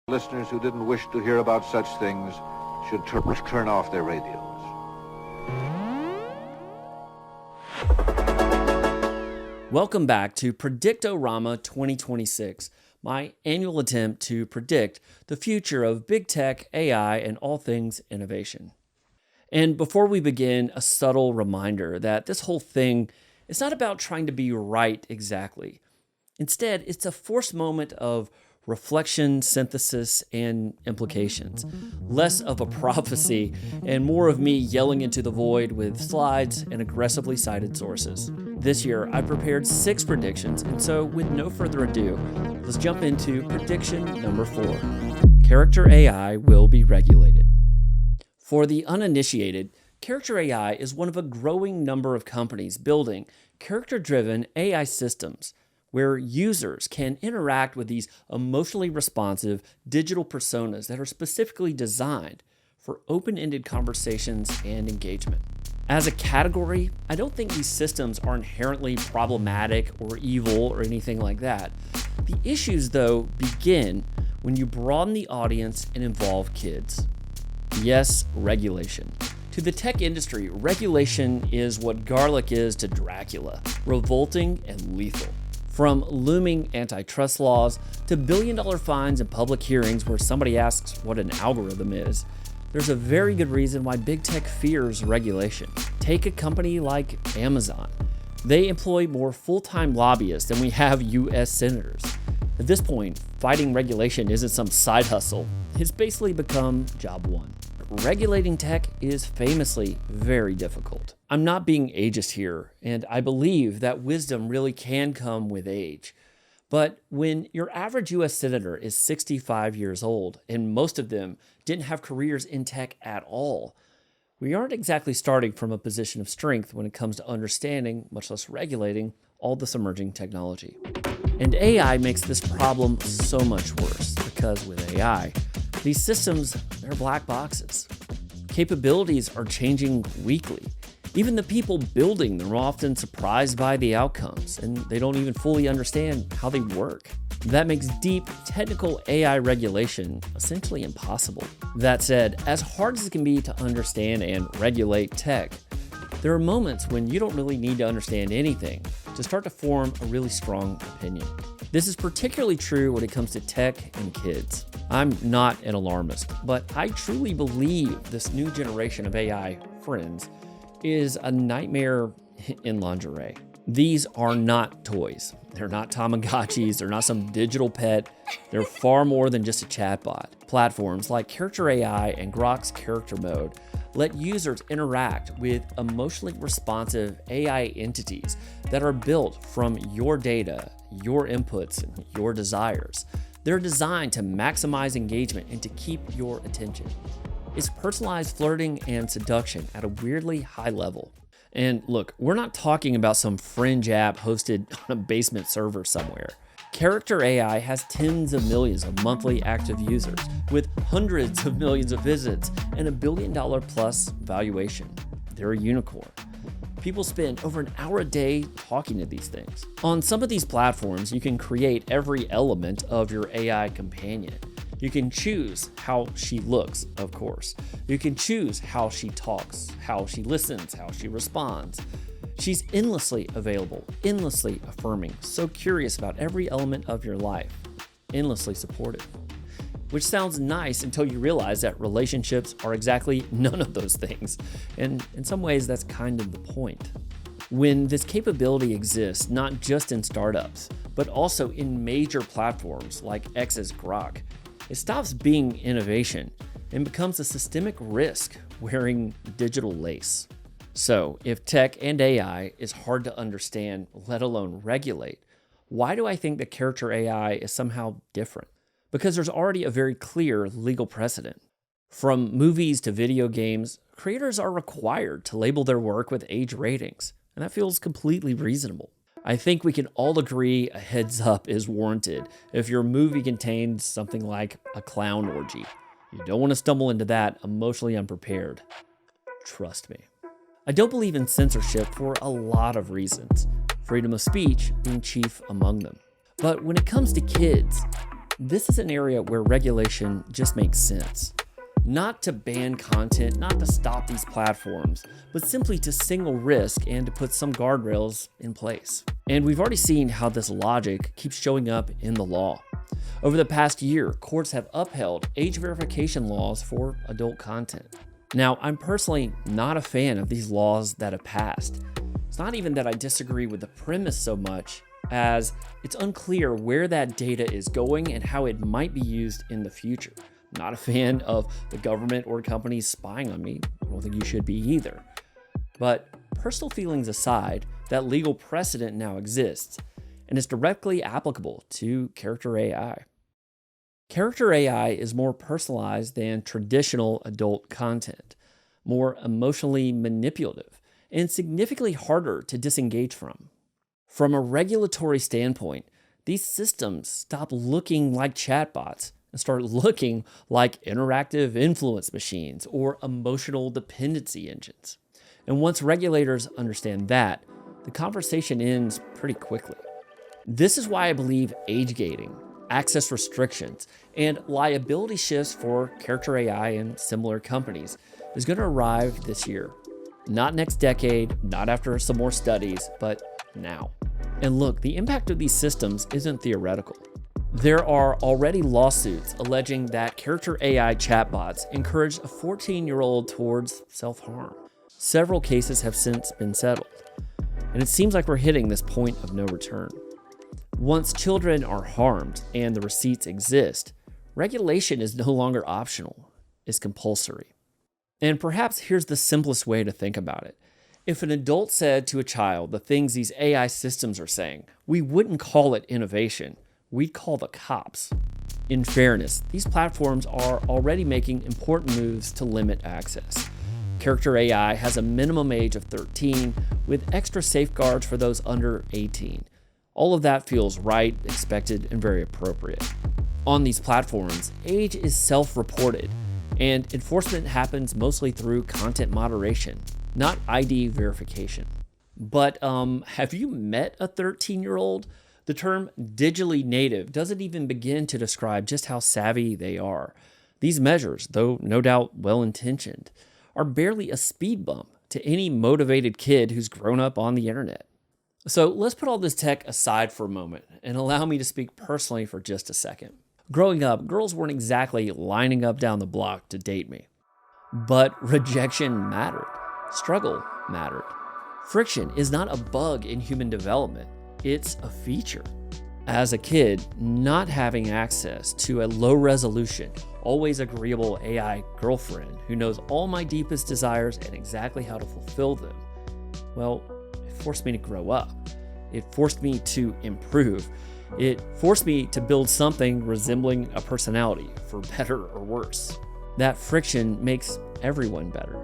Listeners who didn't wish to hear about such things should turn off their radios. Welcome back to Predict-o-Rama 2026, my annual attempt to predict the future of big tech, AI, and all things innovation. And before we begin, a subtle reminder that this whole thing is not about trying to be right exactly. Instead, it's a forced moment of reflection, synthesis, and implications. Less of a prophecy and more of me yelling into the void with slides and aggressively cited sources. This year, I prepared 6 predictions, and so with no further ado, let's jump into prediction number 4. Character.ai will be regulated. For the uninitiated, Character.ai is one of a growing number of companies building character-driven AI systems where users can interact with these emotionally responsive digital personas that are specifically designed for open-ended conversations and engagement. As a category, I don't think these systems are inherently problematic or evil or anything like that. The issues, though, begin when you broaden the audience and involve kids. Yes, regulation. To the tech industry, regulation is what garlic is to Dracula, revolting and lethal. From looming antitrust laws to billion-dollar fines and public hearings where somebody asks what an algorithm is, there's a very good reason why big tech fears regulation. Take a company like Amazon. They employ more full-time lobbyists than we have US senators. At this point, fighting regulation isn't some side hustle. It's basically become job one. Regulating tech is famously very difficult. I'm not being ageist here, and I believe that wisdom really can come with age. But when your average US senator is 65 years old, and most of them didn't have careers in tech at all, we aren't exactly starting from a position of strength when it comes to understanding, much less regulating, all this emerging technology. And AI makes this problem so much worse, because with AI, these systems, they're black boxes. Capabilities are changing weekly. Even the people building them are often surprised by the outcomes, and they don't even fully understand how they work. That makes deep, technical AI regulation essentially impossible. That said, as hard as it can be to understand and regulate tech, there are moments when you don't really need to understand anything to start to form a really strong opinion. This is particularly true when it comes to tech and kids. I'm not an alarmist, but I truly believe this new generation of AI friends is a nightmare in lingerie. These are not toys. They're not Tamagotchis. They're not some digital pet. They're far more than just a chatbot. Platforms like Character.ai and Grok's Character Mode let users interact with emotionally responsive AI entities that are built from your data, your inputs, and your desires. They're designed to maximize engagement and to keep your attention. It's personalized flirting and seduction at a weirdly high level. And look, we're not talking about some fringe app hosted on a basement server somewhere. Character.ai has tens of millions of monthly active users with hundreds of millions of visits and $1 billion plus valuation. They're a unicorn. People spend over an hour a day talking to these things. On some of these platforms, you can create every element of your AI companion. You can choose how she looks, of course. You can choose how she talks, how she listens, how she responds. She's endlessly available, endlessly affirming, so curious about every element of your life, endlessly supportive. Which sounds nice until you realize that relationships are exactly none of those things. And in some ways, that's kind of the point. When this capability exists, not just in startups, but also in major platforms like X's Grok, it stops being innovation and becomes a systemic risk wearing digital lace. So if tech and AI is hard to understand, let alone regulate, why do I think that Character.ai is somehow different? Because there's already a very clear legal precedent. From movies to video games, creators are required to label their work with age ratings, and that feels completely reasonable. I think we can all agree a heads up is warranted if your movie contains something like a clown orgy. You don't want to stumble into that emotionally unprepared. Trust me. I don't believe in censorship for a lot of reasons, freedom of speech being chief among them. But when it comes to kids, This is an area where regulation just makes sense. Not to ban content, not to stop these platforms, but simply to signal risk and to put some guardrails in place. And we've already seen how this logic keeps showing up in the law. Over the past year, courts have upheld age verification laws for adult content. Now, I'm personally not a fan of these laws that have passed. It's not even that I disagree with the premise so much as it's unclear where that data is going and how it might be used in the future. I'm not a fan of the government or companies spying on me. I don't think you should be either. But personal feelings aside, that legal precedent now exists, and it's directly applicable to Character.ai. Character.ai is more personalized than traditional adult content, more emotionally manipulative, and significantly harder to disengage from. From a regulatory standpoint, these systems stop looking like chatbots and start looking like interactive influence machines or emotional dependency engines. And once regulators understand that, the conversation ends pretty quickly. This is why I believe age gating, access restrictions, and liability shifts for Character.ai and similar companies is going to arrive this year. Not next decade, not after some more studies, but now. And look, the impact of these systems isn't theoretical. There are already lawsuits alleging that Character.ai chatbots encouraged a 14-year-old towards self-harm. Several cases have since been settled, and it seems like we're hitting this point of no return. Once children are harmed and the receipts exist, regulation is no longer optional, it's compulsory. And perhaps here's the simplest way to think about it. If an adult said to a child the things these AI systems are saying, we wouldn't call it innovation, we'd call the cops. In fairness, these platforms are already making important moves to limit access. Character.ai has a minimum age of 13 with extra safeguards for those under 18. All of that feels right, expected, and very appropriate. On these platforms, age is self-reported, and enforcement happens mostly through content moderation, not ID verification. But have you met a 13-year-old? The term digitally native doesn't even begin to describe just how savvy they are. These measures, though no doubt well-intentioned, are barely a speed bump to any motivated kid who's grown up on the internet. So let's put all this tech aside for a moment and allow me to speak personally for just a second. Growing up, girls weren't exactly lining up down the block to date me. But rejection mattered. Struggle mattered. Friction is not a bug in human development. It's a feature. As a kid, not having access to a low-resolution, always agreeable AI girlfriend who knows all my deepest desires and exactly how to fulfill them, well, it forced me to grow up. It forced me to improve. It forced me to build something resembling a personality, for better or worse. That friction makes everyone better.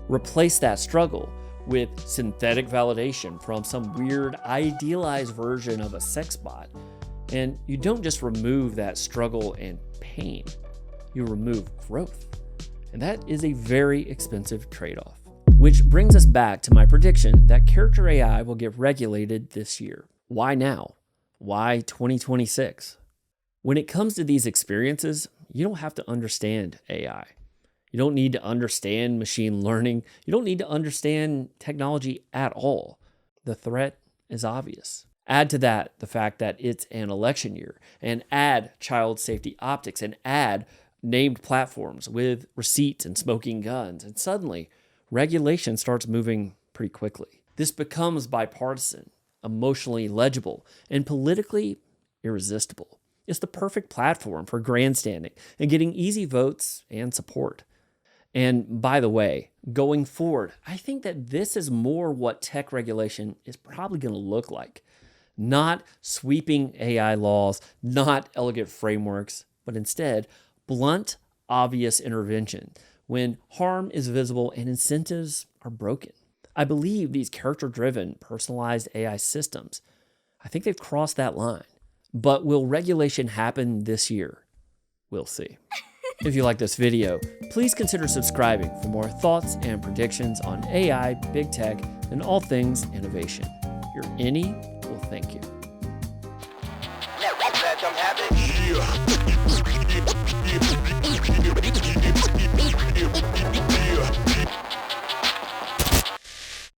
Replace that struggle with synthetic validation from some weird idealized version of a sex bot, and you don't just remove that struggle and pain, you remove growth. And that is a very expensive trade-off. Which brings us back to my prediction that Character.ai will get regulated this year. Why now? Why 2026? When it comes to these experiences, you don't have to understand AI. You don't need to understand machine learning. You don't need to understand technology at all. The threat is obvious. Add to that the fact that it's an election year, and add child safety optics, and add named platforms with receipts and smoking guns, and suddenly regulation starts moving pretty quickly. This becomes bipartisan, emotionally legible, and politically irresistible. It's the perfect platform for grandstanding and getting easy votes and support. And by the way, going forward, I think that this is more what tech regulation is probably going to look like. Not sweeping AI laws, not elegant frameworks, but instead blunt, obvious intervention when harm is visible and incentives are broken. I believe these character-driven, personalized AI systems, I think they've crossed that line. But will regulation happen this year? We'll see. If you like this video, please consider subscribing for more thoughts and predictions on AI, big tech, and all things innovation. Your any will thank you.